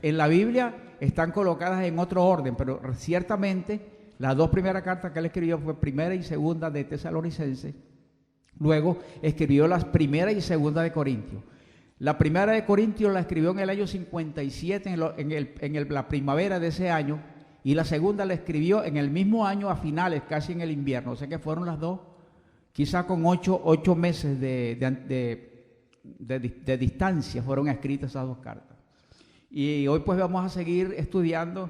En la Biblia están colocadas en otro orden, pero ciertamente las dos primeras cartas que él escribió fue primera y segunda de Tesalonicenses. Luego escribió las primera y segunda de Corintios. La primera de Corintios la escribió en el año 57, la primavera de ese año, y la segunda la escribió en el mismo año, a finales, casi en el invierno. O sea que fueron las dos, quizá con 8 meses de distancia fueron escritas esas dos cartas. Y hoy pues vamos a seguir estudiando,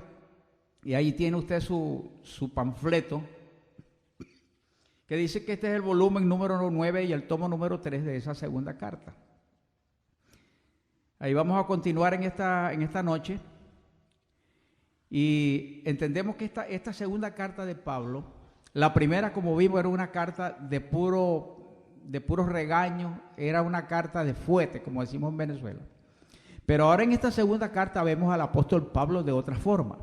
y ahí tiene usted su panfleto, que dice que este es el volumen número 9 y el tomo número 3 de esa segunda carta. Ahí vamos a continuar en esta noche, y entendemos que esta segunda carta de Pablo, la primera, como vimos, era una carta de puros regaños, era una carta de fuete, como decimos en Venezuela. Pero ahora en esta segunda carta vemos al apóstol Pablo de otra forma.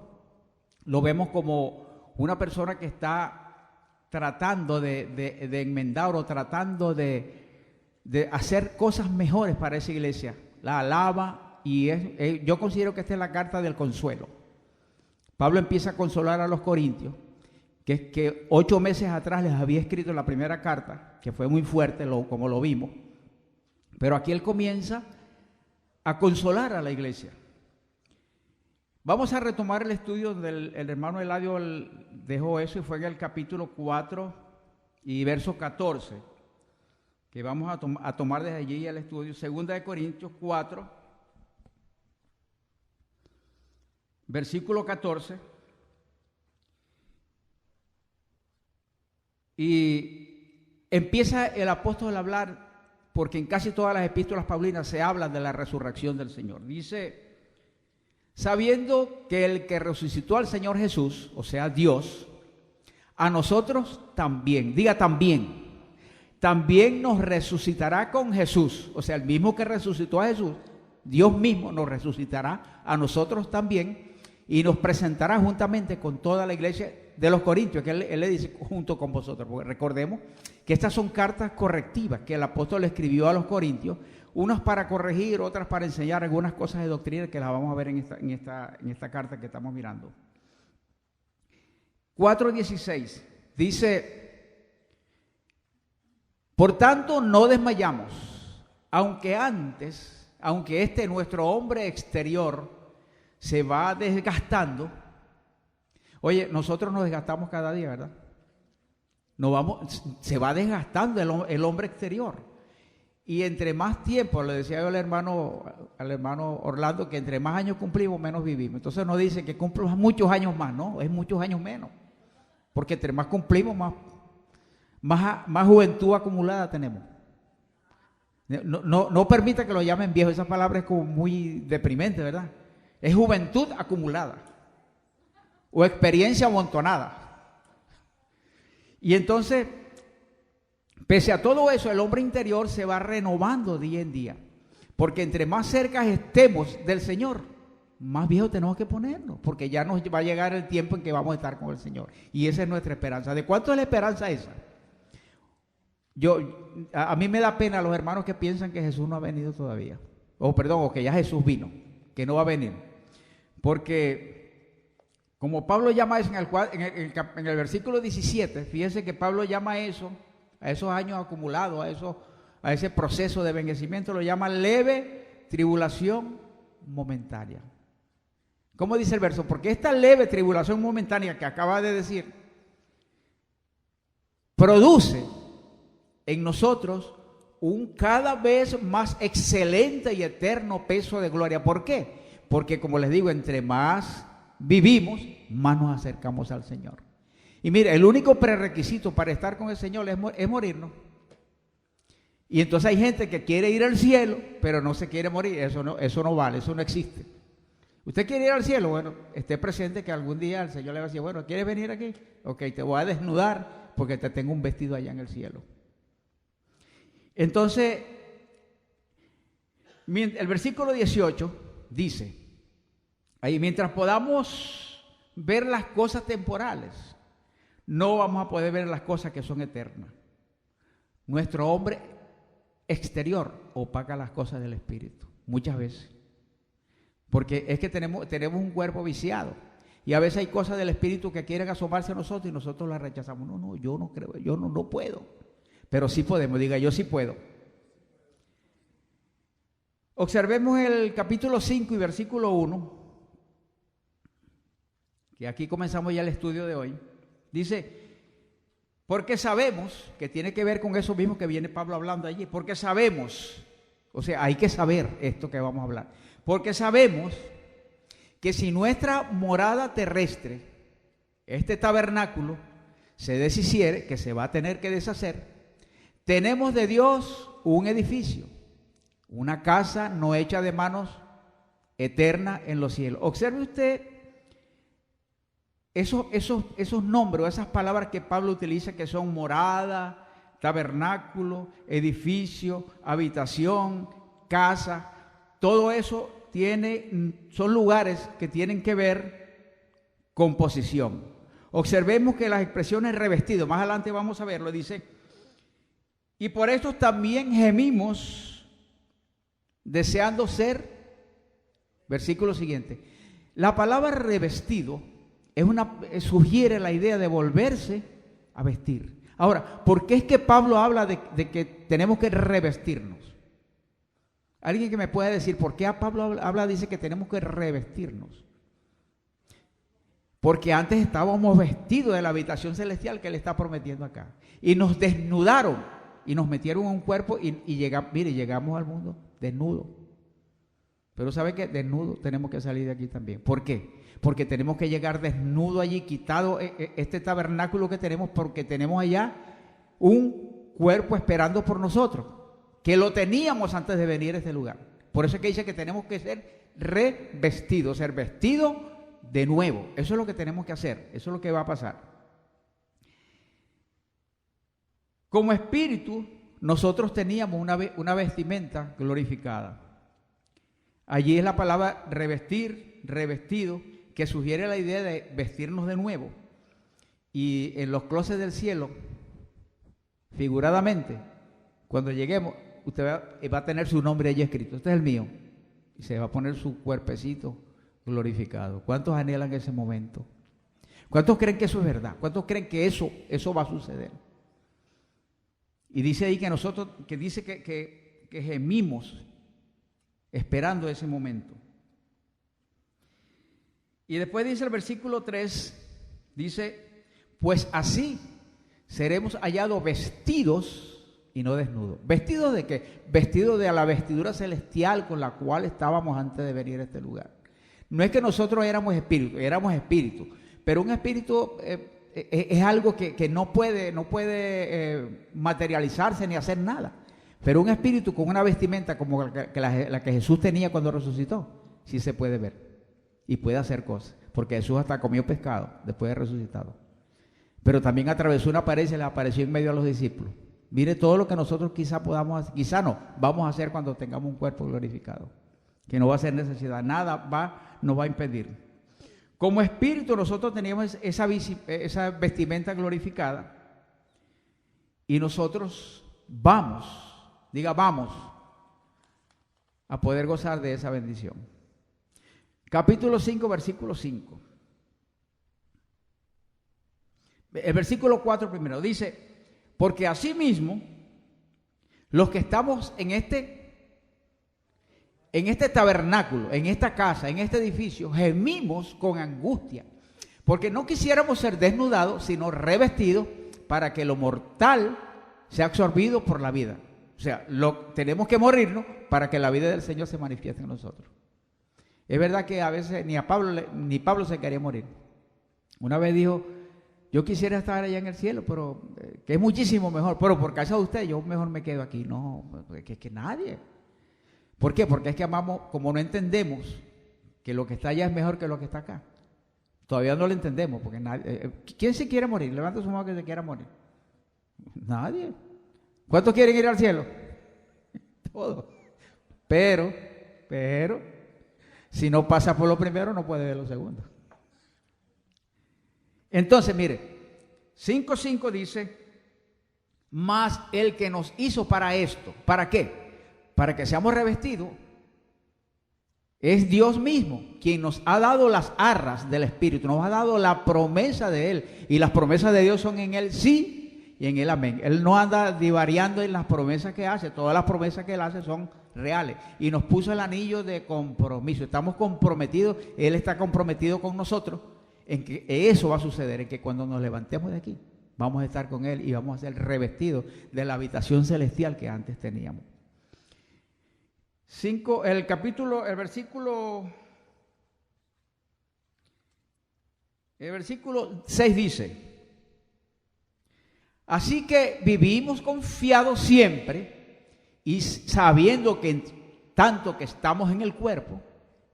Lo vemos como una persona que está tratando de enmendar o tratando de hacer cosas mejores para esa iglesia. La alaba, y yo considero que esta es la carta del consuelo. Pablo empieza a consolar a los corintios, que 8 meses atrás les había escrito la primera carta, que fue muy fuerte, como lo vimos. Pero aquí él comienza a consolar a la iglesia. Vamos a retomar el estudio del hermano Eladio, dejó eso, y fue en el capítulo 4 y verso 14, que vamos a tomar desde allí el estudio. Segunda de Corintios 4, versículo 14. Y empieza el apóstol a hablar, porque en casi todas las epístolas paulinas se habla de la resurrección del Señor. Dice: sabiendo que el que resucitó al Señor Jesús, o sea Dios, a nosotros también, diga también nos resucitará con Jesús. O sea, el mismo que resucitó a Jesús, Dios mismo nos resucitará a nosotros también, y nos presentará juntamente con toda la iglesia de los corintios, que él le dice junto con vosotros, porque recordemos que estas son cartas correctivas que el apóstol escribió a los corintios, unas para corregir, otras para enseñar algunas cosas de doctrina, que las vamos a ver en esta carta que estamos mirando. 4:16 dice: por tanto no desmayamos, aunque nuestro hombre exterior se va desgastando. Oye, nosotros nos desgastamos cada día, ¿verdad? Se va desgastando el hombre exterior. Y entre más tiempo, le decía yo al hermano Orlando, que entre más años cumplimos, menos vivimos. Entonces nos dice que cumplimos muchos años más, ¿no? Es muchos años menos. Porque entre más cumplimos, más juventud acumulada tenemos. No permita que lo llamen viejo, esa palabra es como muy deprimente, ¿verdad? Es juventud acumulada o experiencia amontonada. Y entonces, pese a todo eso, el hombre interior se va renovando día en día, porque entre más cerca estemos del Señor, más viejos tenemos que ponernos, porque ya nos va a llegar el tiempo en que vamos a estar con el Señor, y esa es nuestra esperanza. ¿De cuánto es la esperanza esa? A mí me da pena los hermanos que piensan que Jesús no ha venido todavía, o que ya Jesús vino, que no va a venir, porque como Pablo llama eso en el versículo 17, fíjense que Pablo llama eso, a esos años acumulados, a ese proceso de envejecimiento, lo llama leve tribulación momentánea. ¿Cómo dice el verso? Porque esta leve tribulación momentánea que acaba de decir, produce en nosotros un cada vez más excelente y eterno peso de gloria. ¿Por qué? Porque, como les digo, entre más vivimos, más nos acercamos al Señor. Y mire, el único prerequisito para estar con el Señor es morirnos. Y entonces hay gente que quiere ir al cielo, pero no se quiere morir. Eso no vale, eso no existe. ¿Usted quiere ir al cielo? Bueno, esté presente que algún día el Señor le va a decir, bueno, ¿quieres venir aquí? Ok, te voy a desnudar porque te tengo un vestido allá en el cielo. Entonces, el versículo 18 dice, ahí, mientras podamos ver las cosas temporales, no vamos a poder ver las cosas que son eternas. Nuestro hombre exterior opaca las cosas del espíritu, muchas veces. porque es que tenemos un cuerpo viciado. Y a veces hay cosas del espíritu que quieren asomarse a nosotros y nosotros las rechazamos. No, yo no creo, yo no puedo. Pero sí podemos, diga, yo sí puedo. Observemos el capítulo 5 y versículo 1, que aquí comenzamos ya el estudio de hoy. Dice, porque sabemos, que tiene que ver con eso mismo que viene Pablo hablando allí, porque sabemos, o sea, hay que saber esto que vamos a hablar, porque sabemos que si nuestra morada terrestre, este tabernáculo, se deshiciere, que se va a tener que deshacer, tenemos de Dios un edificio, una casa no hecha de manos, eterna en los cielos. Observe usted esos nombres, esas palabras que Pablo utiliza, que son morada, tabernáculo, edificio, habitación, casa, todo eso son lugares que tienen que ver con posición. Observemos que las expresiones revestido, más adelante vamos a verlo, dice, y por esto también gemimos deseando ser, versículo siguiente, la palabra revestido sugiere la idea de volverse a vestir. Ahora, ¿por qué es que Pablo habla de que tenemos que revestirnos? Alguien que me pueda decir por qué Pablo dice que tenemos que revestirnos. Porque antes estábamos vestidos de la habitación celestial que él está prometiendo acá. Y nos desnudaron y nos metieron en un cuerpo y llegamos al mundo desnudo. Pero ¿sabe qué? Desnudo tenemos que salir de aquí también. ¿Por qué? Porque tenemos que llegar desnudo allí, quitado este tabernáculo que tenemos, porque tenemos allá un cuerpo esperando por nosotros, que lo teníamos antes de venir a este lugar. Por eso es que dice que tenemos que ser revestidos, ser vestidos de nuevo. Eso es lo que tenemos que hacer, eso es lo que va a pasar. Como espíritu, nosotros teníamos una vestimenta glorificada. Allí es la palabra revestir, revestido, que sugiere la idea de vestirnos de nuevo. Y en los closets del cielo, figuradamente, cuando lleguemos, usted va a tener su nombre allí escrito. Este es el mío. Y se va a poner su cuerpecito glorificado. ¿Cuántos anhelan ese momento? ¿Cuántos creen que eso es verdad? ¿Cuántos creen que eso va a suceder? Y dice ahí que nosotros, que dice que gemimos esperando ese momento. Y después dice el versículo 3, dice, pues así seremos hallados vestidos y no desnudos. ¿Vestidos de qué? Vestidos de la vestidura celestial con la cual estábamos antes de venir a este lugar. No es que nosotros éramos espíritu, pero un espíritu es algo que no puede materializarse ni hacer nada. Pero un espíritu con una vestimenta como la que Jesús tenía cuando resucitó, sí se puede ver y puede hacer cosas, porque Jesús hasta comió pescado después de resucitado. Pero también atravesó una pared y se le apareció en medio a los discípulos. Mire todo lo que nosotros quizá vamos a hacer cuando tengamos un cuerpo glorificado, que no va a ser necesidad, nada nos va a impedir. Como espíritu nosotros teníamos esa vestimenta glorificada y nosotros vamos a poder gozar de esa bendición. Capítulo 5, versículo 5. El versículo 4 primero dice, porque asimismo los que estamos en este tabernáculo, en esta casa, en este edificio, gemimos con angustia, porque no quisiéramos ser desnudados, sino revestidos para que lo mortal sea absorbido por la vida. O sea, tenemos que morirnos para que la vida del Señor se manifieste en nosotros. Es verdad que a veces ni Pablo se quería morir. Una vez dijo, yo quisiera estar allá en el cielo, pero que es muchísimo mejor, pero por causa de usted yo mejor me quedo aquí. No, que nadie. ¿Por qué? Porque es que amamos, como no entendemos que lo que está allá es mejor que lo que está acá. Todavía no lo entendemos, porque nadie. ¿Quién se quiere morir? Levanta su mano que se quiera morir. Nadie. ¿Cuántos quieren ir al cielo? Todos. Pero, si no pasa por lo primero, no puede ver lo segundo. Entonces, mire, 5:5 dice, mas el que nos hizo para esto, ¿para qué? Para que seamos revestidos Es Dios mismo quien nos ha dado las arras del Espíritu, nos ha dado la promesa de Él. Y las promesas de Dios son en Él sí y en Él amén. Él no anda divariando en las promesas que hace. Todas las promesas que Él hace son reales. Y nos puso el anillo de compromiso. Estamos comprometidos, Él está comprometido con nosotros en que eso va a suceder, en que cuando nos levantemos de aquí, vamos a estar con Él y vamos a ser revestidos de la habitación celestial que antes teníamos. El versículo 6 dice: así que vivimos confiados siempre y sabiendo que tanto que estamos en el cuerpo,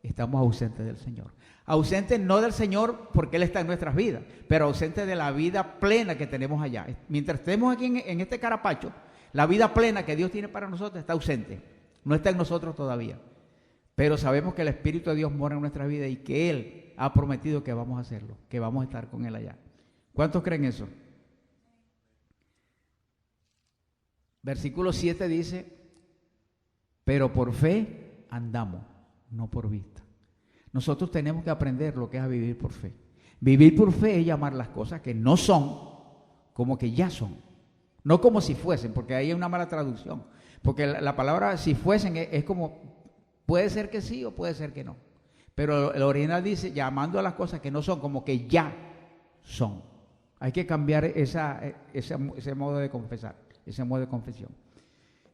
estamos ausentes del Señor. Ausentes no del Señor porque Él está en nuestras vidas, pero ausentes de la vida plena que tenemos allá. Mientras estemos aquí en este carapacho, la vida plena que Dios tiene para nosotros está ausente. No está en nosotros todavía, pero sabemos que el Espíritu de Dios mora en nuestra vida y que Él ha prometido que vamos a hacerlo, que vamos a estar con Él allá. ¿Cuántos creen eso? Versículo 7 dice: pero por fe andamos, no por vista. Nosotros tenemos que aprender lo que es a vivir por fe. Vivir por fe es llamar las cosas que no son como que ya son, no como si fuesen, porque ahí hay una mala traducción. Porque la palabra si fuesen es como, puede ser que sí o puede ser que no. Pero el original dice llamando a las cosas que no son como que ya son. Hay que cambiar ese modo de confesar, ese modo de confesión.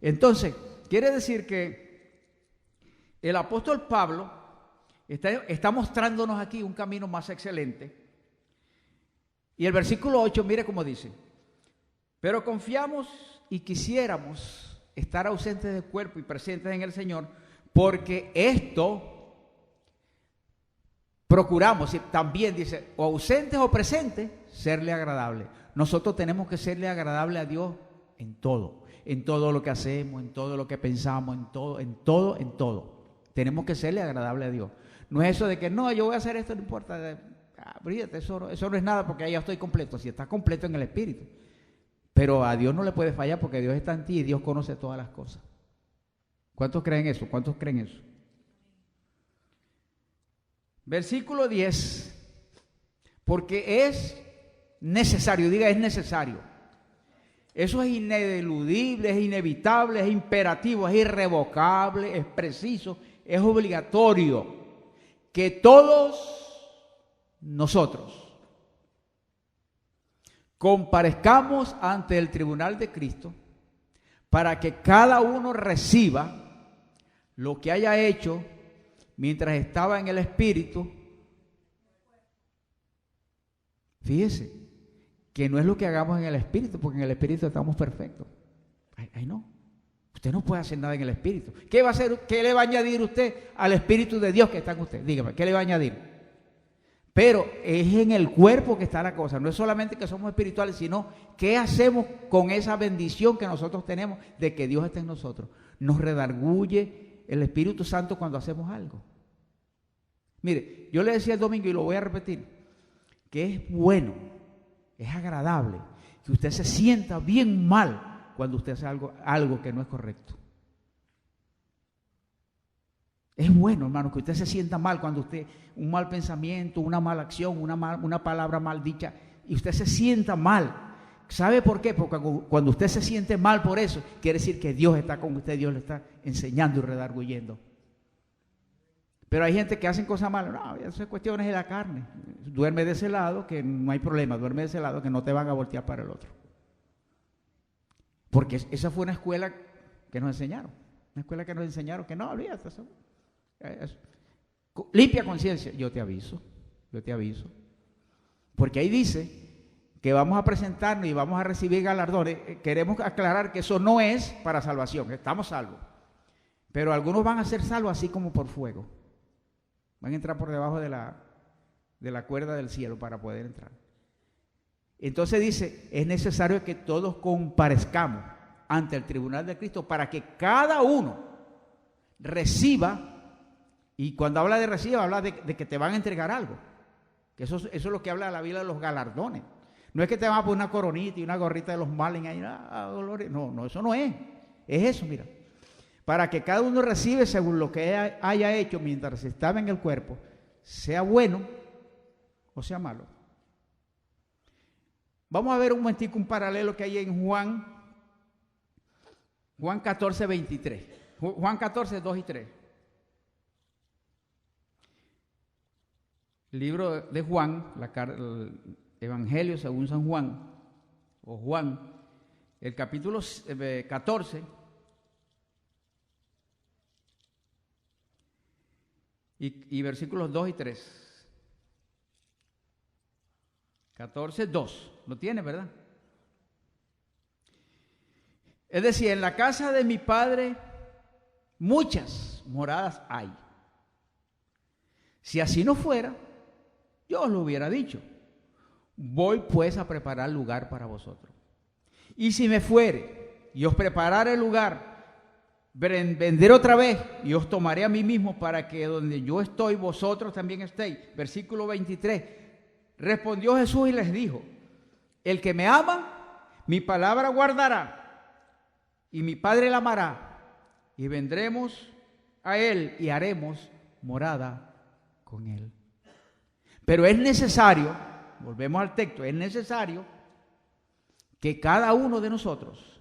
Entonces, quiere decir que el apóstol Pablo está mostrándonos aquí un camino más excelente. Y el versículo 8, mire cómo dice: pero confiamos y quisiéramos estar ausentes del cuerpo y presentes en el Señor, porque esto procuramos, y también dice, o ausentes o presentes, serle agradable. Nosotros tenemos que serle agradable a Dios en todo lo que hacemos, en todo lo que pensamos, en todo. Tenemos que serle agradable a Dios. No es eso de que no, yo voy a hacer esto, no importa, bríllate, eso no es nada porque ahí ya estoy completo. Si está completo en el Espíritu. Pero a Dios no le puede fallar porque Dios está en ti y Dios conoce todas las cosas. ¿Cuántos creen eso? ¿Cuántos creen eso? Versículo 10. Porque es necesario, diga, es necesario. Eso es ineludible, es inevitable, es imperativo, es irrevocable, es preciso, es obligatorio que todos nosotros comparezcamos ante el tribunal de Cristo para que cada uno reciba lo que haya hecho mientras estaba en el Espíritu. Fíjese que no es lo que hagamos en el Espíritu, porque en el Espíritu estamos perfectos. Ay, no. Usted no puede hacer nada en el Espíritu. ¿Qué va a hacer? ¿Qué le va a añadir usted al Espíritu de Dios que está en usted? Dígame, ¿qué le va a añadir? Pero es en el cuerpo que está la cosa. No es solamente que somos espirituales, sino qué hacemos con esa bendición que nosotros tenemos de que Dios esté en nosotros. Nos redarguye el Espíritu Santo cuando hacemos algo. Mire, yo le decía el domingo y lo voy a repetir, que es bueno, es agradable que usted se sienta bien mal cuando usted hace algo que no es correcto. Es bueno, hermano, que usted se sienta mal cuando usted, un mal pensamiento, una mala acción, una palabra mal dicha, y usted se sienta mal. ¿Sabe por qué? Porque cuando usted se siente mal por eso, quiere decir que Dios está con usted, Dios le está enseñando y redarguyendo. Pero hay gente que hacen cosas malas. No, eso es cuestiones de la carne. Duerme de ese lado, que no hay problema. Duerme de ese lado, que no te van a voltear para el otro. Porque esa fue una escuela que nos enseñaron. Una escuela que nos enseñaron que no, olvídate eso. Limpia conciencia. Yo te aviso. Porque ahí dice que vamos a presentarnos y vamos a recibir galardones. Queremos aclarar que eso no es para salvación. Estamos salvos. Pero algunos van a ser salvos así como por fuego. Van a entrar por debajo de la cuerda del cielo para poder entrar. Entonces dice, es necesario que todos comparezcamos ante el tribunal de Cristo para que cada uno reciba, y cuando habla de reciba, habla de que te van a entregar algo. Que eso es lo que habla la Biblia de los galardones. No es que te van a poner una coronita y una gorrita de los Marlins ahí, no, eso no es. Es eso, mira. para que cada uno reciba según lo que haya hecho mientras estaba en el cuerpo, sea bueno o sea malo. Vamos a ver un momentico un paralelo que hay en Juan 14, 23. Juan 14, 2 y 3. El libro de Juan, el Evangelio según San Juan, o Juan, el capítulo 14, y versículos 2 y 3. 14, 2. Lo tiene, ¿verdad? Es decir, en la casa de mi Padre muchas moradas hay. Si así no fuera, yo os lo hubiera dicho. Voy pues a preparar lugar para vosotros. Y si me fuere y os preparare el lugar, vendré otra vez y os tomaré a mí mismo para que donde yo estoy, vosotros también estéis. Versículo 23. Respondió Jesús y les dijo: el que me ama, mi palabra guardará, y mi Padre la amará, y vendremos a él y haremos morada con él. Pero es necesario, volvemos al texto, es necesario que cada uno de nosotros,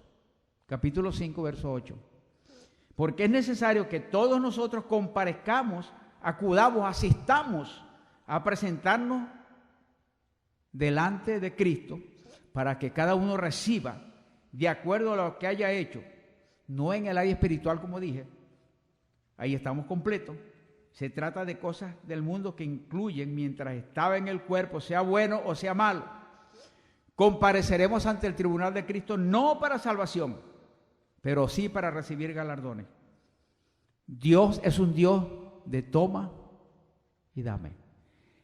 capítulo 5, verso 8, porque es necesario que todos nosotros comparezcamos, acudamos, asistamos a presentarnos delante de Cristo, para que cada uno reciba de acuerdo a lo que haya hecho, no en el área espiritual como dije, ahí estamos completos. Se trata de cosas del mundo que incluyen mientras estaba en el cuerpo, sea bueno o sea malo. Compareceremos ante el tribunal de Cristo no para salvación, pero sí para recibir galardones. Dios es un Dios de toma y dame.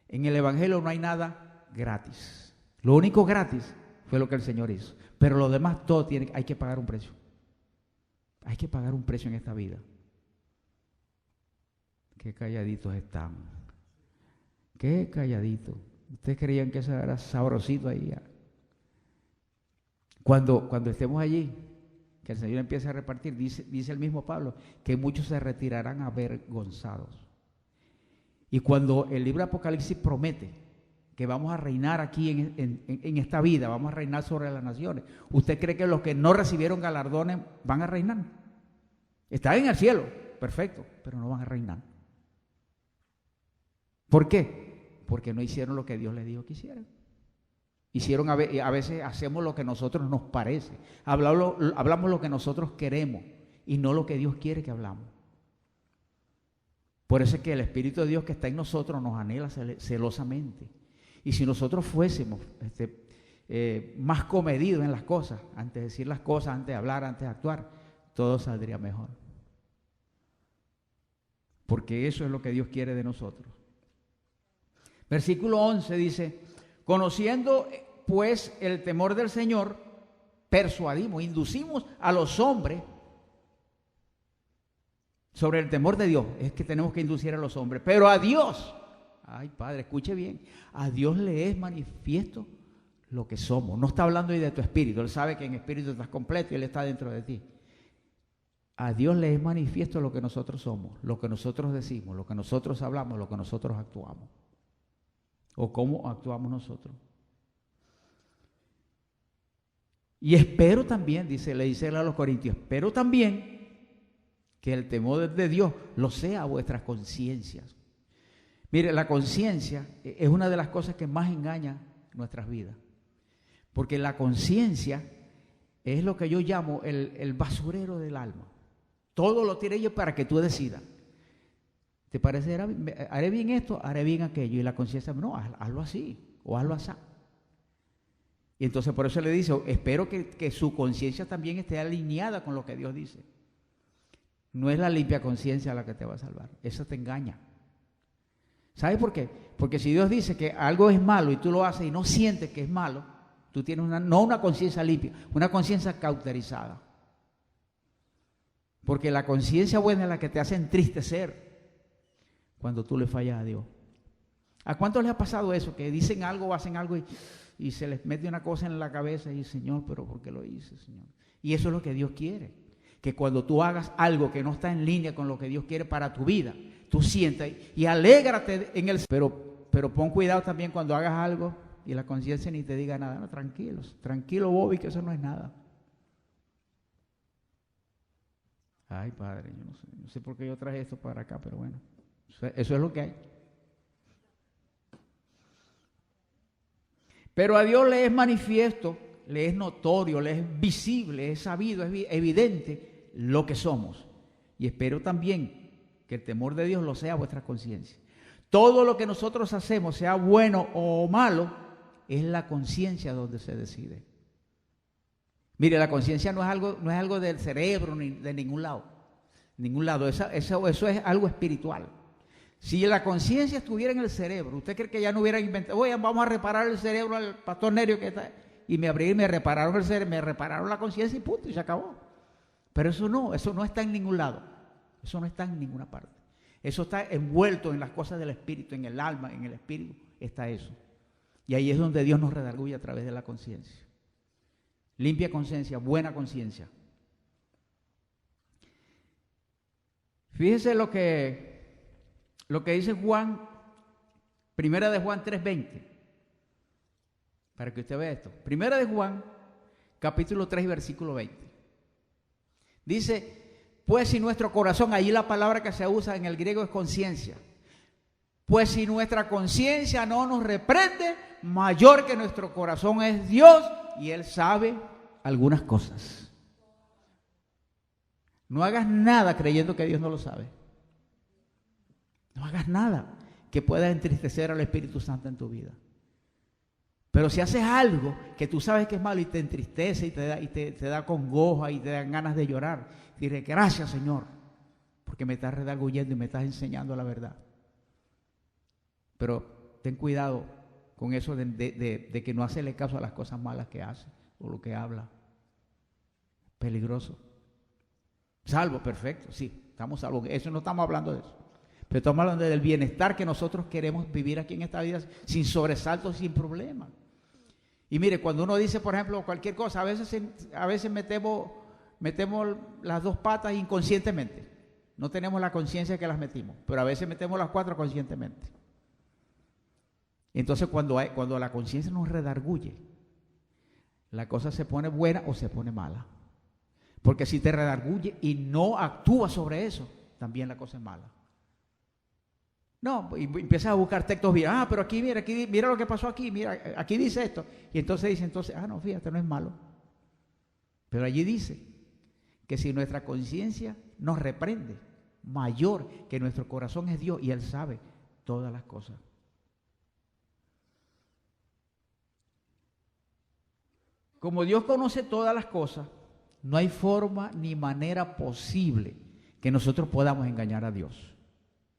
En el Evangelio no hay nada gratis. Lo único gratis fue lo que el Señor hizo. Pero lo demás todo hay que pagar un precio. Hay que pagar un precio en esta vida. Qué calladitos están. Qué calladitos. Ustedes creían que eso era sabrosito ahí. Cuando estemos allí, que el Señor empiece a repartir, dice el mismo Pablo, que muchos se retirarán avergonzados. Y cuando el libro de Apocalipsis promete que vamos a reinar aquí en esta vida, vamos a reinar sobre las naciones, ¿usted cree que los que no recibieron galardones van a reinar? Están en el cielo, perfecto, pero no van a reinar. ¿Por qué? Porque no hicieron lo que Dios les dijo que hicieran. Hicieron a veces hacemos lo que a nosotros nos parece, hablamos lo que nosotros queremos y no lo que Dios quiere que hablamos. Por eso es que el Espíritu de Dios que está en nosotros nos anhela celosamente. Y si nosotros fuésemos más comedidos en las cosas, antes de decir las cosas, antes de hablar, antes de actuar, todo saldría mejor. Porque eso es lo que Dios quiere de nosotros. Versículo 11 dice: conociendo pues el temor del Señor, persuadimos, inducimos a los hombres sobre el temor de Dios. Es que tenemos que inducir a los hombres, pero a Dios, ay Padre, escuche bien, a Dios le es manifiesto lo que somos. No está hablando ahí de tu espíritu, Él sabe que en espíritu estás completo y Él está dentro de ti. A Dios le es manifiesto lo que nosotros somos, lo que nosotros decimos, lo que nosotros hablamos, lo que nosotros actuamos, o cómo actuamos nosotros. Y espero también, le dice a los Corintios, espero también que el temor de Dios lo sea a vuestras conciencias. Mire, la conciencia es una de las cosas que más engaña nuestras vidas. Porque la conciencia es lo que yo llamo el basurero del alma. Todo lo tiene ella para que tú decidas. ¿Te parece? ¿Haré bien esto? ¿Haré bien aquello? Y la conciencia, no, hazlo así o hazlo así. Y entonces por eso le dice, espero que su conciencia también esté alineada con lo que Dios dice. No es la limpia conciencia la que te va a salvar. Esa te engaña. ¿Sabes por qué? Porque si Dios dice que algo es malo y tú lo haces y no sientes que es malo, tú tienes no una conciencia limpia, una conciencia cauterizada. Porque la conciencia buena es la que te hace entristecer cuando tú le fallas a Dios. ¿A cuántos les ha pasado eso? Que dicen algo o hacen algo y se les mete una cosa en la cabeza y Señor, pero ¿por qué lo hice, Señor? Y eso es lo que Dios quiere. que cuando tú hagas algo que no está en línea con lo que Dios quiere para tu vida, tú sientas y alégrate en el... Pero pon cuidado también cuando hagas algo y la conciencia ni te diga nada. No, tranquilos, tranquilo, Bobby, que eso no es nada. Ay, Padre, yo no sé por qué yo traje esto para acá, pero bueno, eso es lo que hay. Pero a Dios le es manifiesto, le es notorio, le es visible, es sabido, es evidente lo que somos. Y espero también que el temor de Dios lo sea vuestra conciencia. Todo lo que nosotros hacemos, sea bueno o malo, es la conciencia donde se decide. Mire, la conciencia no es algo del cerebro ni de ningún lado. Eso es algo espiritual. Si la conciencia estuviera en el cerebro, ¿usted cree que ya no hubiera inventado? Oye, vamos a reparar el cerebro al pastor Nerio que está... Y me repararon el cerebro, me repararon la conciencia y punto, y se acabó. Pero eso no está en ningún lado. Eso no está en ninguna parte. Eso está envuelto en las cosas del espíritu, en el alma, en el espíritu, está eso. Y ahí es donde Dios nos redarguye a través de la conciencia. Limpia conciencia, buena conciencia. Fíjese lo que dice Juan, Primera de Juan 3:20, para que usted vea esto. Primera de Juan, capítulo 3, versículo 20. Dice, pues si nuestro corazón, allí la palabra que se usa en el griego es conciencia. Pues si nuestra conciencia no nos reprende, mayor que nuestro corazón es Dios y Él sabe algunas cosas. No hagas nada creyendo que Dios no lo sabe. No hagas nada que pueda entristecer al Espíritu Santo en tu vida. Pero si haces algo que tú sabes que es malo y te entristece y te da congoja y te dan ganas de llorar, dile gracias, Señor, porque me estás redarguyendo y me estás enseñando la verdad. Pero ten cuidado con eso de que no hacerle caso a las cosas malas que hace o lo que habla. Peligroso. Salvo, perfecto, sí, estamos salvos. Eso no estamos hablando de eso. Pero estamos hablando del bienestar que nosotros queremos vivir aquí en esta vida sin sobresaltos, sin problemas. Y mire, cuando uno dice, por ejemplo, cualquier cosa, a veces metemos las dos patas inconscientemente. No tenemos la conciencia que las metimos, pero a veces metemos las cuatro conscientemente. Entonces, cuando la conciencia nos redarguye, la cosa se pone buena o se pone mala. Porque si te redarguye y no actúas sobre eso, también la cosa es mala. No, y empiezas a buscar textos, pero aquí mira lo que pasó aquí, mira, aquí dice esto. Y entonces no, fíjate, no es malo. Pero allí dice que si nuestra conciencia nos reprende, mayor que nuestro corazón es Dios y Él sabe todas las cosas. Como Dios conoce todas las cosas, no hay forma ni manera posible que nosotros podamos engañar a Dios.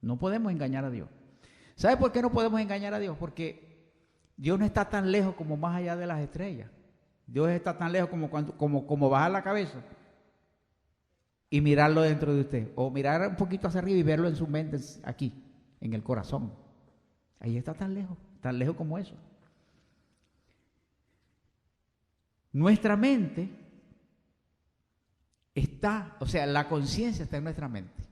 No podemos engañar a Dios. ¿Sabe por qué no podemos engañar a Dios? Porque Dios no está tan lejos como más allá de las estrellas. Dios está tan lejos como bajar la cabeza y mirarlo dentro de usted. O mirar un poquito hacia arriba y verlo en su mente aquí, en el corazón. Ahí está tan lejos como eso. Nuestra mente la conciencia está en nuestra mente.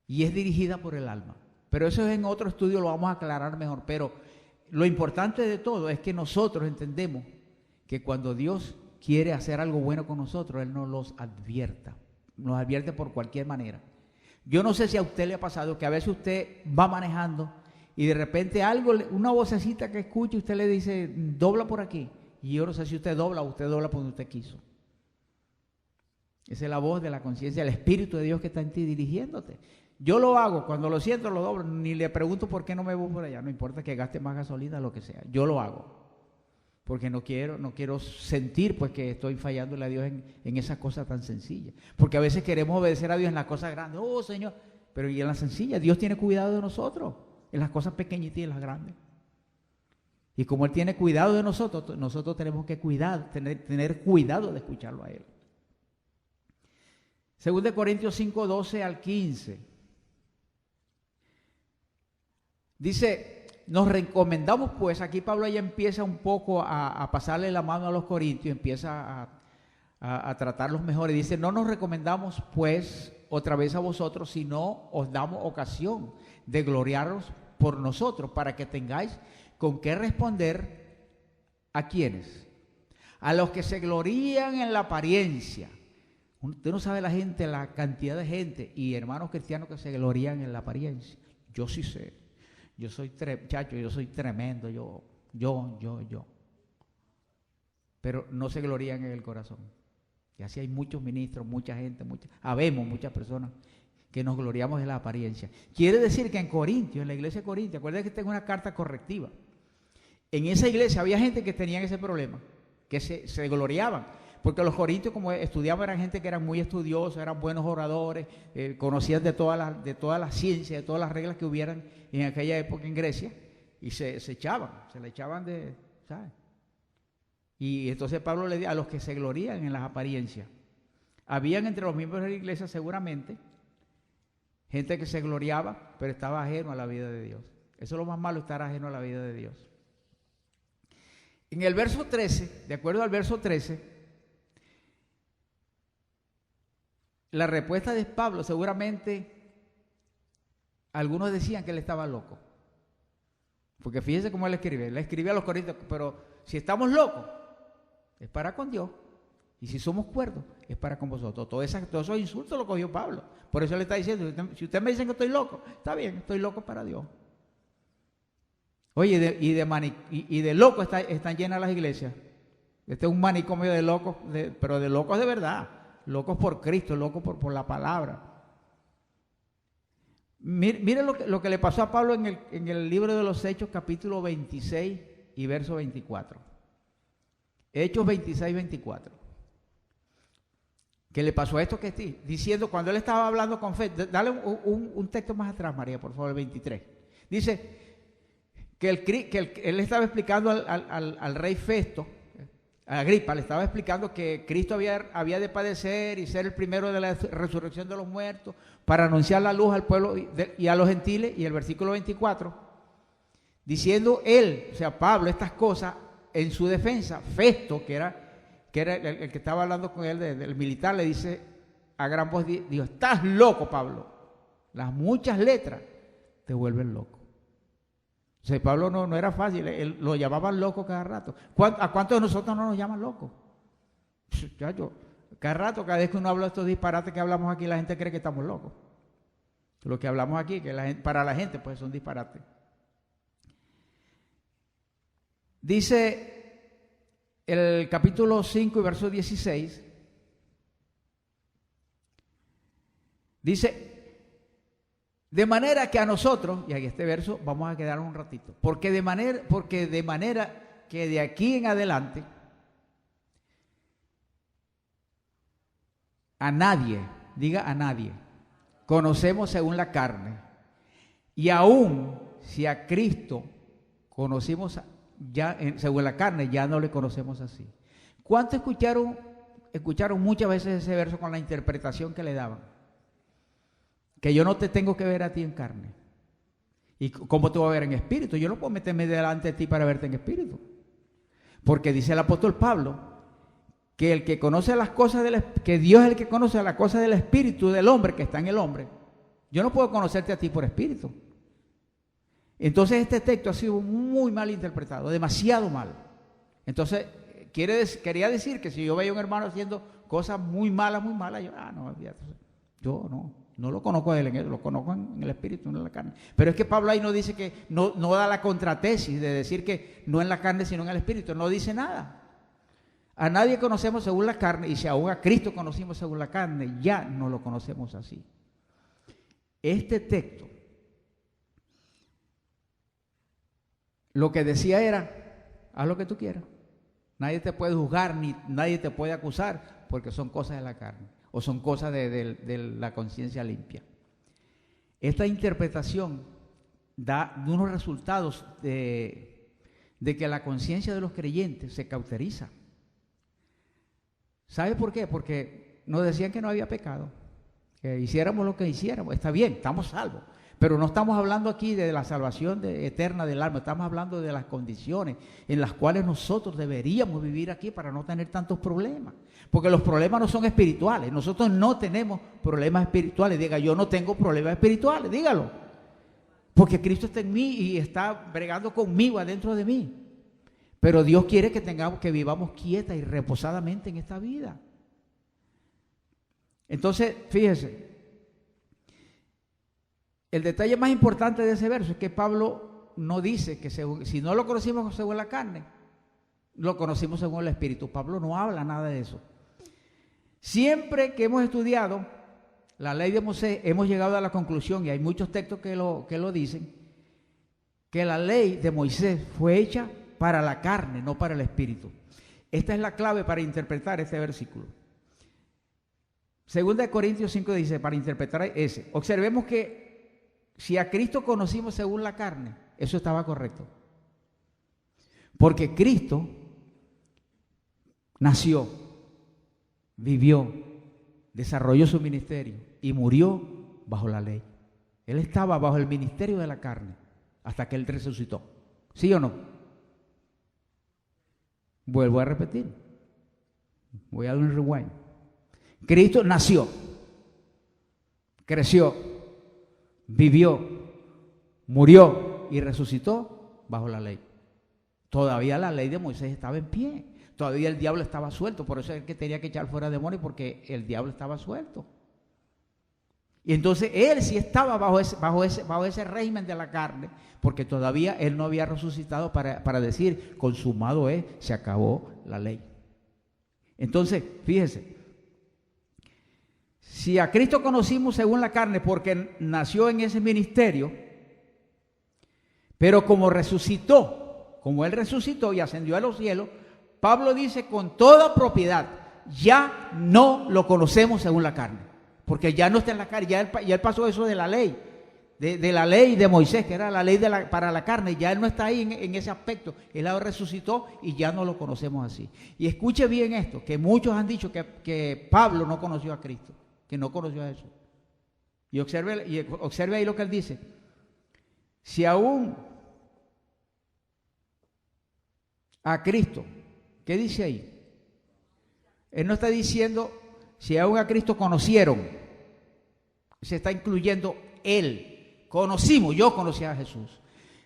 Y es dirigida por el alma. Pero eso en otro estudio lo vamos a aclarar mejor. Pero lo importante de todo es que nosotros entendemos que cuando Dios quiere hacer algo bueno con nosotros, Él nos los advierta. Nos advierte por cualquier manera. Yo no sé si a usted le ha pasado que a veces usted va manejando y de repente una vocecita que escucha, usted le dice, dobla por aquí. Y yo no sé si usted dobla o usted dobla por donde usted quiso. Esa es la voz de la conciencia, el Espíritu de Dios que está en ti dirigiéndote. Yo lo hago, cuando lo siento lo doblo, ni le pregunto por qué no me voy por allá, no importa que gaste más gasolina, lo que sea, yo lo hago. Porque no quiero sentir pues que estoy fallándole a Dios en esas cosas tan sencillas. Porque a veces queremos obedecer a Dios en las cosas grandes, oh Señor, pero y en las sencillas, Dios tiene cuidado de nosotros, en las cosas pequeñitas y en las grandes. Y como Él tiene cuidado de nosotros, nosotros tenemos que tener cuidado de escucharlo a Él. 2 Corintios 5, 12 al 15. Dice, nos recomendamos pues, aquí Pablo ya empieza un poco a pasarle la mano a los corintios, empieza a tratarlos mejor. Y dice, no nos recomendamos pues otra vez a vosotros, sino os damos ocasión de gloriaros por nosotros, para que tengáis con qué responder. ¿A quiénes? A los que se glorían en la apariencia. Usted no sabe la gente, la cantidad de gente y hermanos cristianos que se glorían en la apariencia. Yo sí sé. Yo soy chacho, yo soy tremendo, yo. Pero no se glorían en el corazón. Y así hay muchos ministros, mucha gente, habemos muchas personas que nos gloriamos en la apariencia. Quiere decir que en Corintios, en la iglesia de Corintios, acuérdense que tengo una carta correctiva. En esa iglesia había gente que tenían ese problema, que se gloriaban. Porque los corintios, como estudiaban, eran gente que eran muy estudiosos, eran buenos oradores, conocían de todas las ciencias, de todas las reglas que hubieran en aquella época en Grecia, y se le echaban de, ¿sabes? Y entonces Pablo le dice a los que se glorían en las apariencias. Habían entre los miembros de la iglesia seguramente gente que se gloriaba, pero estaba ajeno a la vida de Dios. Eso es lo más malo, estar ajeno a la vida de Dios. En el verso 13, de acuerdo al verso 13, la respuesta de Pablo, seguramente algunos decían que él estaba loco. Porque fíjese cómo él escribe. Él escribe a los corintios, pero si estamos locos, es para con Dios. Y si somos cuerdos, es para con vosotros. Todos esos insultos los cogió Pablo. Por eso le está diciendo, si ustedes me dicen que estoy loco, está bien, estoy loco para Dios. Oye, y de locos están llenas las iglesias. Este es un manicomio de locos, pero de locos de verdad. Locos por Cristo, locos por la palabra. Miren lo que le pasó a Pablo en el libro de los Hechos, capítulo 26 y verso 24. Hechos 26, 24. ¿Qué le pasó a esto que estoy diciendo? Cuando él estaba hablando con fe, dale un texto más atrás, María, por favor, el 23. Dice que él estaba explicando al rey Festo, a Agripa, le estaba explicando que Cristo había de padecer y ser el primero de la resurrección de los muertos para anunciar la luz al pueblo y a los gentiles. Y el versículo 24, diciendo él, o sea, Pablo, estas cosas en su defensa, Festo, que era el que estaba hablando con él del militar, le dice a gran voz, dijo, estás loco, Pablo, las muchas letras te vuelven loco. O sea, Pablo no era fácil, lo llamaban loco cada rato. ¿A cuántos de nosotros no nos llaman locos? Cada rato, cada vez que uno habla de estos disparates que hablamos aquí, la gente cree que estamos locos. Lo que hablamos aquí, para la gente, pues son disparates. Dice el capítulo 5 y verso 16, dice, de manera que a nosotros, y aquí este verso vamos a quedar un ratito, porque de manera que de aquí en adelante a nadie, diga a nadie, conocemos según la carne, y aún si a Cristo conocimos ya según la carne, ya no le conocemos así. ¿Cuánto escucharon muchas veces ese verso con la interpretación que le daban? Que yo no te tengo que ver a ti en carne. ¿Y cómo te voy a ver en espíritu? Yo no puedo meterme delante de ti para verte en espíritu. Porque dice el apóstol Pablo que el que conoce las cosas que Dios es el que conoce las cosas del espíritu del hombre que está en el hombre. Yo no puedo conocerte a ti por espíritu. Entonces este texto ha sido muy mal interpretado, demasiado mal. Entonces quería decir que si yo veía a un hermano haciendo cosas muy malas, yo no lo conozco a él, lo conozco en el espíritu, no en la carne. Pero es que Pablo ahí no dice que, no da la contratesis de decir que no en la carne sino en el espíritu, no dice nada. A nadie conocemos según la carne, y si aún a Cristo conocimos según la carne, ya no lo conocemos así. Este texto lo que decía era, haz lo que tú quieras. Nadie te puede juzgar, ni nadie te puede acusar, porque son cosas de la carne, o son cosas de la conciencia limpia. Esta interpretación da unos resultados de que la conciencia de los creyentes se cauteriza. ¿Sabe por qué? Porque nos decían que no había pecado, que hiciéramos lo que hiciéramos, está bien, estamos salvos. Pero no estamos hablando aquí de la salvación eterna del alma, estamos hablando de las condiciones en las cuales nosotros deberíamos vivir aquí para no tener tantos problemas. Porque los problemas no son espirituales, nosotros no tenemos problemas espirituales. Diga, yo no tengo problemas espirituales, dígalo. Porque Cristo está en mí y está bregando conmigo adentro de mí. Pero Dios quiere que vivamos quieta y reposadamente en esta vida. Entonces, fíjese. El detalle más importante de ese verso es que Pablo no dice que si no lo conocimos según la carne, lo conocimos según el Espíritu. Pablo no habla nada de eso. Siempre que hemos estudiado la ley de Moisés, hemos llegado a la conclusión, y hay muchos textos que lo dicen, que la ley de Moisés fue hecha para la carne, no para el Espíritu. Esta es la clave para interpretar este versículo. Segunda de Corintios 5 dice, para interpretar ese, observemos que si a Cristo conocimos según la carne, eso estaba correcto. Porque Cristo nació, vivió, desarrolló su ministerio y murió bajo la ley. Él estaba bajo el ministerio de la carne hasta que Él resucitó. ¿Sí o no? Vuelvo a repetir. Voy a dar un rewind. Cristo nació, creció, vivió, murió y resucitó bajo la ley. Todavía la ley de Moisés estaba en pie. Todavía el diablo estaba suelto. Por eso es que tenía que echar fuera demonios, porque el diablo estaba suelto. Y entonces él sí estaba bajo ese régimen de la carne, porque todavía él no había resucitado para decir, consumado es, se acabó la ley. Entonces, fíjese, si a Cristo conocimos según la carne porque nació en ese ministerio, pero como resucitó, como Él resucitó y ascendió a los cielos, Pablo dice con toda propiedad, ya no lo conocemos según la carne, porque ya no está en la carne, ya él pasó eso de la ley, de la ley de Moisés, que era la ley para la carne, ya Él no está ahí en ese aspecto, Él ahora resucitó y ya no lo conocemos así. Y escuche bien esto, que muchos han dicho que Pablo no conoció a Cristo, que no conoció a Jesús. Y observe ahí lo que él dice. Si aún a Cristo, ¿qué dice ahí? Él no está diciendo si aún a Cristo conocieron, se está incluyendo él. Conocimos, yo conocí a Jesús.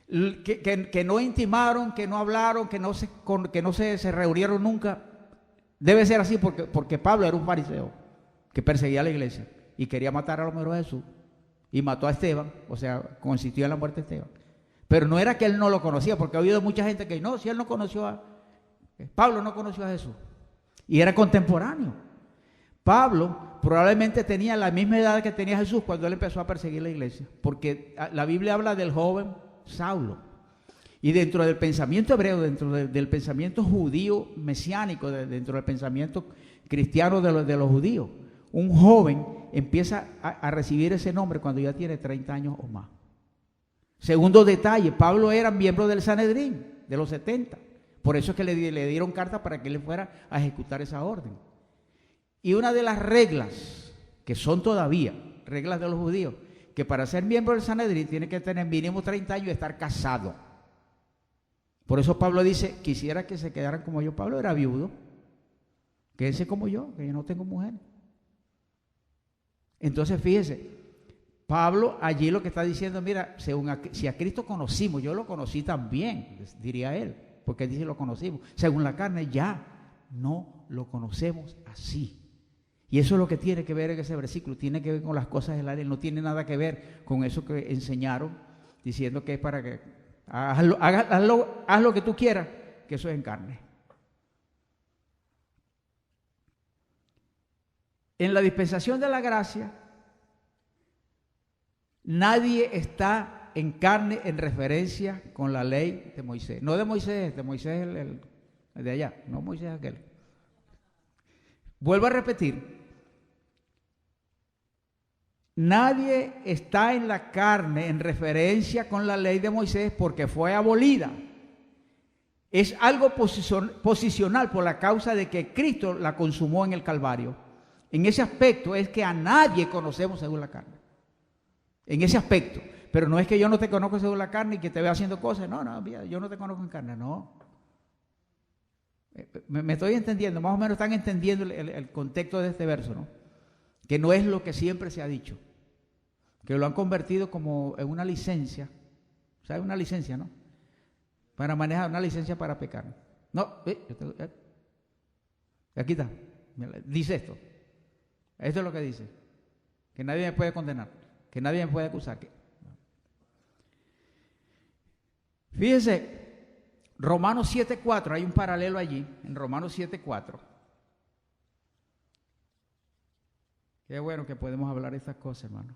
Que no intimaron, que no hablaron, que no se reunieron nunca. Debe ser así porque Pablo era un fariseo que perseguía a la iglesia y quería matar a los mejores de Jesús y mató a Esteban, o sea, consistió en la muerte de Esteban. Pero no era que él no lo conocía, porque ha habido mucha gente que no, si él no conoció Pablo no conoció a Jesús y era contemporáneo. Pablo probablemente tenía la misma edad que tenía Jesús cuando él empezó a perseguir la iglesia, porque la Biblia habla del joven Saulo. Y dentro del pensamiento hebreo, dentro del pensamiento judío mesiánico, dentro del pensamiento cristiano de los judíos, un joven empieza a recibir ese nombre cuando ya tiene 30 años o más. Segundo detalle, Pablo era miembro del Sanedrín, de los 70. Por eso es que le dieron carta para que él fuera a ejecutar esa orden. Y una de las reglas, que son todavía reglas de los judíos, que para ser miembro del Sanedrín tiene que tener mínimo 30 años y estar casado. Por eso Pablo dice, quisiera que se quedaran como yo. Pablo era viudo. Quédense como yo, que yo no tengo mujer. Entonces fíjese, Pablo allí lo que está diciendo, mira, si a Cristo conocimos, yo lo conocí también, diría él, porque dice lo conocimos. Según la carne ya no lo conocemos así. Y eso es lo que tiene que ver en ese versículo, tiene que ver con las cosas del aire, no tiene nada que ver con eso que enseñaron, diciendo que es para que haz lo que tú quieras, que eso es en carne. En la dispensación de la gracia, nadie está en carne en referencia con la ley de Moisés. No de Moisés el de allá, no Moisés aquel. Vuelvo a repetir. Nadie está en la carne en referencia con la ley de Moisés porque fue abolida. Es algo posicional por la causa de que Cristo la consumó en el Calvario. En ese aspecto es que a nadie conocemos según la carne. En ese aspecto. pero no es que yo no te conozco según la carne y que te vea haciendo cosas. No, no, mira, yo no te conozco en carne, no. Me estoy entendiendo, más o menos están entendiendo el contexto de este verso, ¿no? Que no es lo que siempre se ha dicho, que lo han convertido como en una licencia, ¿sabes? Una licencia, ¿no? Para manejar, una licencia para pecar. No, aquí está, dice esto. Esto es lo que dice, que nadie me puede condenar, que nadie me puede acusar. Fíjense, Romanos 7:4, hay un paralelo allí, en Romanos 7:4. Qué bueno que podemos hablar de estas cosas, hermano.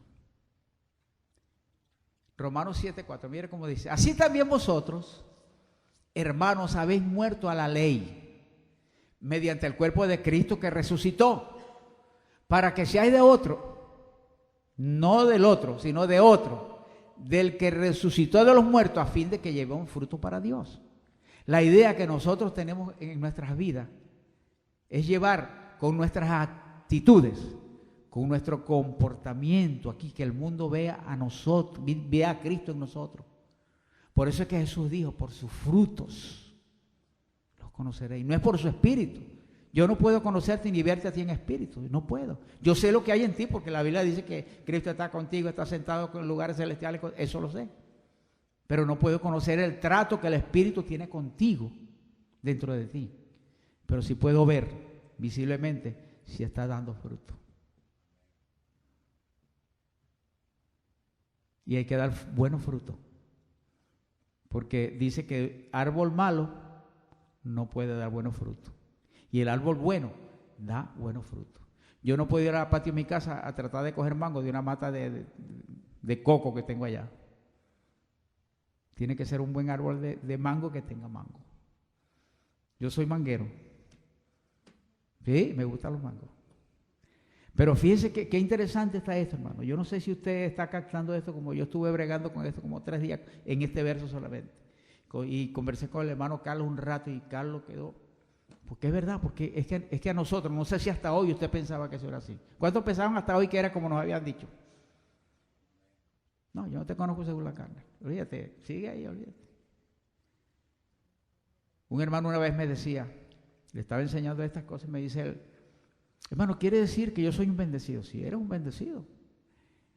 Romanos 7:4, mire cómo dice: así también vosotros, hermanos, habéis muerto a la ley, mediante el cuerpo de Cristo que resucitó, para que seáis de otro, no del otro, sino de otro, del que resucitó de los muertos, a fin de que llevemos fruto para Dios. La idea que nosotros tenemos en nuestras vidas es llevar con nuestras actitudes, con nuestro comportamiento aquí, que el mundo vea a nosotros, vea a Cristo en nosotros. Por eso es que Jesús dijo: por sus frutos los conoceréis. No es por su espíritu. Yo no puedo conocerte ni verte a ti en espíritu, no puedo. Yo sé lo que hay en ti, porque la Biblia dice que Cristo está contigo, está sentado en lugares celestiales, eso lo sé. Pero no puedo conocer el trato que el Espíritu tiene contigo dentro de ti. Pero sí puedo ver visiblemente si está dando fruto. Y hay que dar buenos frutos. Porque dice que árbol malo no puede dar buenos frutos. Y el árbol bueno da buenos frutos. Yo no puedo ir al patio de mi casa a tratar de coger mango de una mata de coco que tengo allá. Tiene que ser un buen árbol de mango que tenga mango. Yo soy manguero. Sí, me gustan los mangos. Pero fíjense qué interesante está esto, hermano. Yo no sé si usted está captando esto, como yo estuve bregando con esto como 3 días en este verso solamente. Y conversé con el hermano Carlos un rato y Carlos quedó. Porque es verdad, porque es que a nosotros, no sé si hasta hoy usted pensaba que eso era así. ¿Cuántos pensaban hasta hoy que era como nos habían dicho? No, yo no te conozco según la carne. Olvídate, sigue ahí, olvídate. Un hermano una vez me decía, le estaba enseñando estas cosas, y me dice él: hermano, ¿quiere decir que yo soy un bendecido? Sí, eres un bendecido.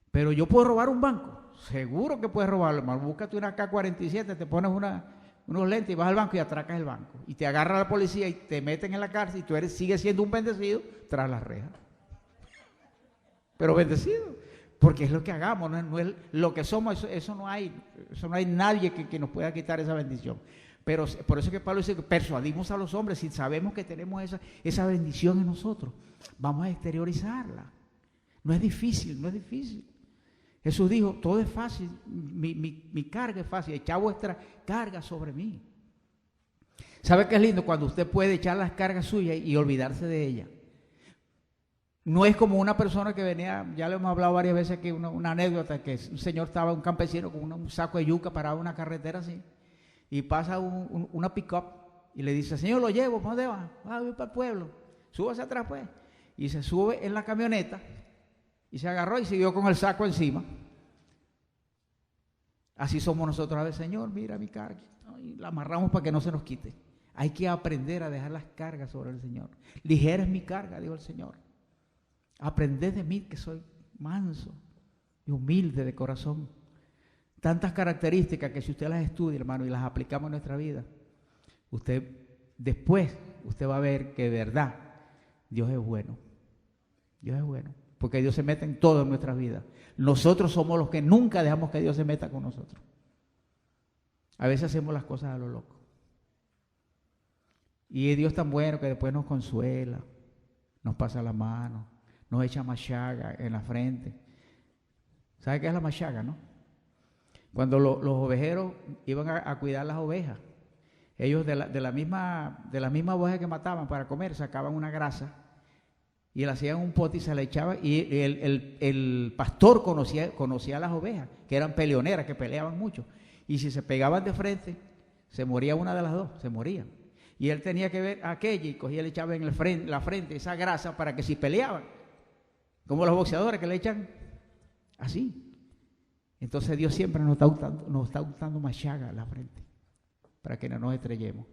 Pero yo puedo robar un banco. Seguro que puedes robarlo, hermano. Búscate una K-47, te pones unos lentes y vas al banco y atracas el banco. Y te agarra la policía y te meten en la cárcel y tú sigues siendo un bendecido tras las rejas. Pero bendecido. Porque es lo que hagamos, no es lo que somos, eso no hay nadie que nos pueda quitar esa bendición. Pero por eso que Pablo dice que persuadimos a los hombres, si sabemos que tenemos esa bendición en nosotros, vamos a exteriorizarla. No es difícil, no es difícil. Jesús dijo: todo es fácil, mi carga es fácil, echad vuestra carga sobre mí. ¿Sabe qué es lindo? Cuando usted puede echar las cargas suyas y olvidarse de ellas. No es como una persona que venía, ya le hemos hablado varias veces aquí, una anécdota, que un señor estaba, un campesino con un saco de yuca parado en una carretera así, y pasa una pick-up y le dice: señor, lo llevo, ¿para dónde va? Voy para el pueblo, súbase atrás pues. Y se sube en la camioneta y se agarró y siguió con el saco encima. Así somos nosotros a veces: señor, mira mi carga, y la amarramos para que no se nos quite. Hay que aprender a dejar las cargas sobre el Señor. Ligera es mi carga, dijo el Señor. Aprended de mí, que soy manso y humilde de corazón. Tantas características que si usted las estudia, hermano, y las aplicamos en nuestra vida, después usted va a ver que de verdad Dios es bueno. Dios es bueno, porque Dios se mete en todo en nuestras vidas. Nosotros somos los que nunca dejamos que Dios se meta con nosotros. A veces hacemos las cosas a lo loco. Y Dios es tan bueno que después nos consuela, nos pasa la mano, nos echa machaga en la frente. ¿Sabe qué es la machaga, no? Cuando los ovejeros iban a cuidar las ovejas, ellos de la misma oveja que mataban para comer, sacaban una grasa y la hacían en un pote y se la echaban. Y el pastor conocía a las ovejas, que eran peleoneras, que peleaban mucho. Y si se pegaban de frente, se moría una de las dos, se morían. Y él tenía que ver a aquella y cogía y le echaba en la frente esa grasa para que si peleaban, como los boxeadores que le echan así. Entonces Dios siempre nos está untando más llaga a la frente para que no nos estrellemos.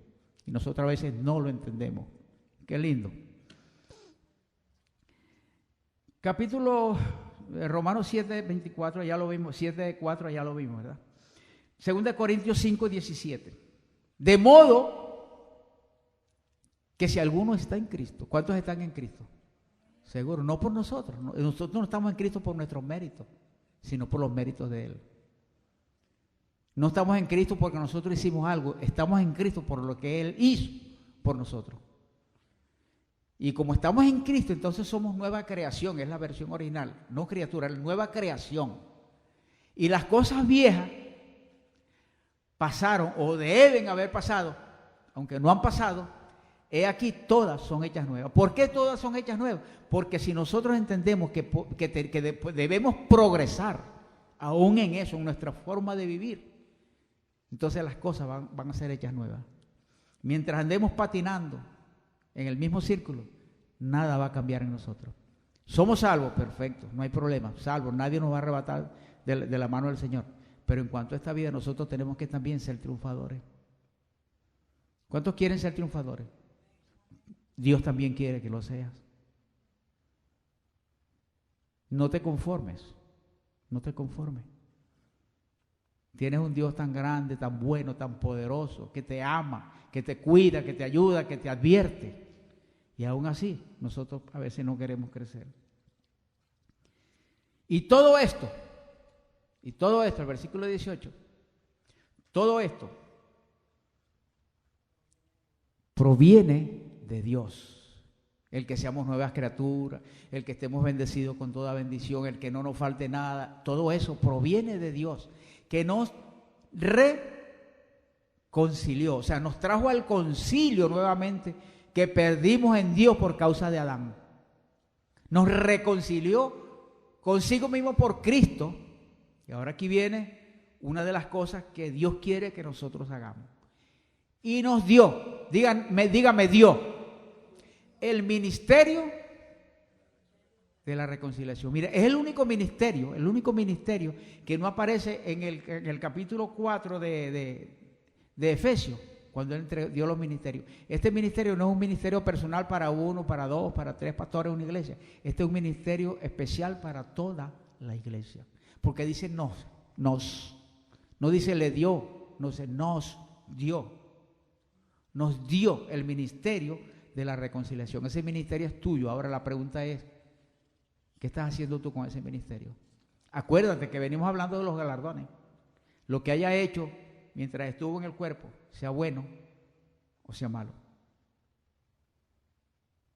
Y nosotros a veces no lo entendemos. Qué lindo. Capítulo Romanos 7, 24, ya lo vimos, 7, 4, ya lo vimos, ¿verdad? 2 Corintios 5, 17. De modo que si alguno está en Cristo, ¿cuántos están en Cristo? Seguro, no por nosotros. Nosotros no estamos en Cristo por nuestros méritos, sino por los méritos de Él. No estamos en Cristo porque nosotros hicimos algo, estamos en Cristo por lo que Él hizo por nosotros. Y como estamos en Cristo, entonces somos nueva creación, es la versión original, no criatura, nueva creación. Y las cosas viejas pasaron o deben haber pasado, aunque no han pasado, he aquí todas son hechas nuevas. ¿Por qué todas son hechas nuevas? Porque si nosotros entendemos que debemos progresar aún en eso, en nuestra forma de vivir, entonces las cosas van a ser hechas nuevas. Mientras andemos patinando en el mismo círculo, nada va a cambiar en nosotros. Somos salvos, perfecto, no hay problema, salvos, nadie nos va a arrebatar de la mano del Señor. Pero en cuanto a esta vida, nosotros tenemos que también ser triunfadores. ¿Cuántos quieren ser triunfadores? Dios también quiere que lo seas. No te conformes, no te conformes. Tienes un Dios tan grande, tan bueno, tan poderoso, que te ama, que te cuida, que te ayuda, que te advierte. Y aún así, nosotros a veces no queremos crecer. Y todo esto, el versículo 18, todo esto proviene de Dios. El que seamos nuevas criaturas, el que estemos bendecidos con toda bendición, el que no nos falte nada, todo eso proviene de Dios, que nos reconcilió, o sea, nos trajo al concilio nuevamente que perdimos en Dios por causa de Adán. Nos reconcilió consigo mismo por Cristo. Y ahora aquí viene una de las cosas que Dios quiere que nosotros hagamos. Y nos dio, dígame, dio el ministerio de la reconciliación. Mire, es el único ministerio que no aparece en el capítulo 4 de Efesios, cuando Él dio los ministerios. Este ministerio no es un ministerio personal para uno, para dos, para tres pastores en una iglesia. Este es un ministerio especial para toda la iglesia. Porque dice nos, no dice le dio, no dice nos dio. Nos dio el ministerio de la reconciliación. Ese ministerio es tuyo. Ahora la pregunta es, ¿qué estás haciendo tú con ese ministerio? Acuérdate que venimos hablando de los galardones. Lo que haya hecho mientras estuvo en el cuerpo, sea bueno o sea malo.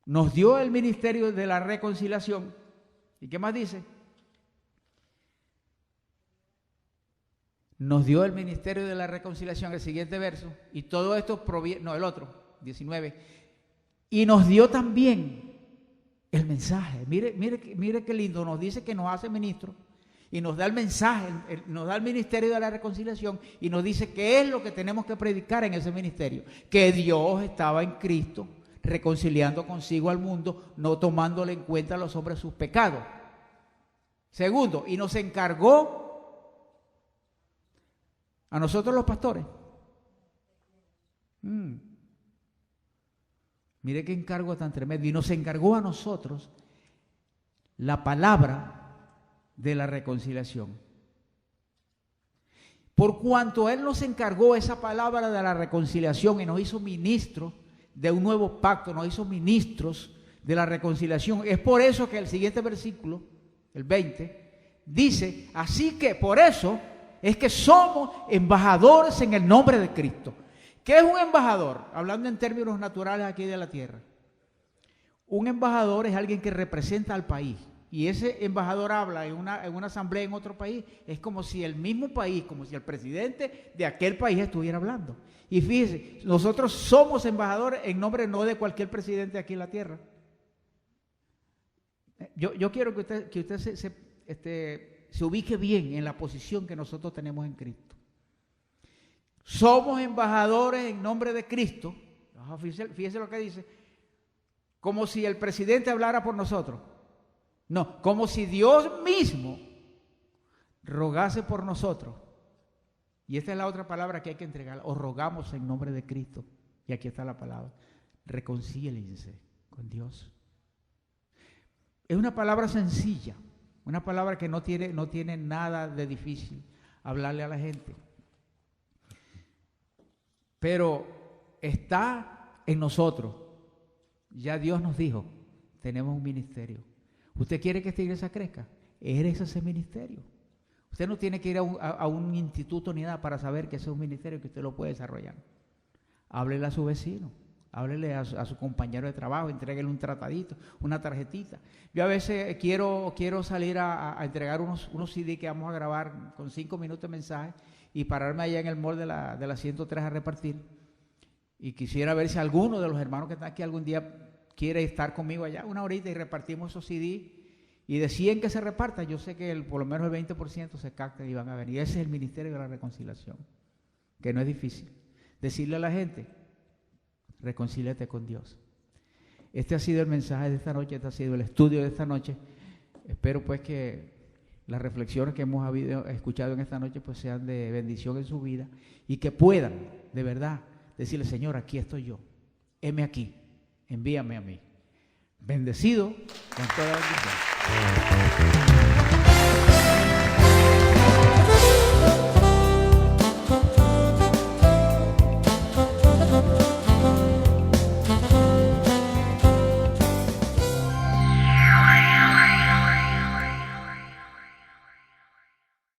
Nos dio el ministerio de la reconciliación. ¿Y qué más dice? Nos dio el ministerio de la reconciliación, el siguiente verso, y todo esto proviene, no, el otro, 19, y nos dio también el mensaje. Mire qué lindo, nos dice que nos hace ministro, y nos da el mensaje, nos da el ministerio de la reconciliación, y nos dice qué es lo que tenemos que predicar en ese ministerio, que Dios estaba en Cristo, reconciliando consigo al mundo, no tomándole en cuenta a los hombres sus pecados. Segundo, y nos encargó a nosotros los pastores. Mire qué encargo tan tremendo. Y nos encargó a nosotros la palabra de la reconciliación. Por cuanto Él nos encargó esa palabra de la reconciliación y nos hizo ministros de un nuevo pacto, nos hizo ministros de la reconciliación. Es por eso que el siguiente versículo, el 20, dice, así que por eso es que somos embajadores en el nombre de Cristo. ¿Qué es un embajador? Hablando en términos naturales aquí de la tierra. Un embajador es alguien que representa al país. Y ese embajador habla en una asamblea en otro país. Es como si el mismo país, como si el presidente de aquel país estuviera hablando. Y fíjese, nosotros somos embajadores en nombre no de cualquier presidente aquí en la tierra. Yo quiero que usted se ubique bien en la posición que nosotros tenemos en Cristo. Somos embajadores en nombre de Cristo. Fíjese lo que dice. Como si el presidente hablara por nosotros. No, como si Dios mismo rogase por nosotros. Y esta es la otra palabra que hay que entregar. Os rogamos en nombre de Cristo. Y aquí está la palabra. Reconcíliense con Dios. Es una palabra sencilla. Una palabra que no tiene nada de difícil hablarle a la gente. Pero está en nosotros. Ya Dios nos dijo, tenemos un ministerio. ¿Usted quiere que esta iglesia crezca? Eres ese ministerio. Usted no tiene que ir a un instituto ni nada para saber que ese es un ministerio que usted lo puede desarrollar. Háblele a su vecino, háblele a su compañero de trabajo, entréguele un tratadito, una tarjetita. Yo a veces quiero salir a entregar unos CD que vamos a grabar con 5 minutos de mensaje y pararme allá en el mall de la 103 a repartir. Y quisiera ver si alguno de los hermanos que están aquí algún día quiere estar conmigo allá una horita y repartimos esos CD. Y de 100 que se repartan, yo sé que por lo menos el 20% se captan y van a venir. Ese es el ministerio de la reconciliación, que no es difícil. Decirle a la gente, reconcíliate con Dios. Este ha sido el mensaje de esta noche, este ha sido el estudio de esta noche. Espero pues que las reflexiones que hemos escuchado en esta noche pues sean de bendición en su vida y que puedan, de verdad, decirle, Señor, aquí estoy yo, heme aquí, envíame a mí. Bendecido con toda bendición.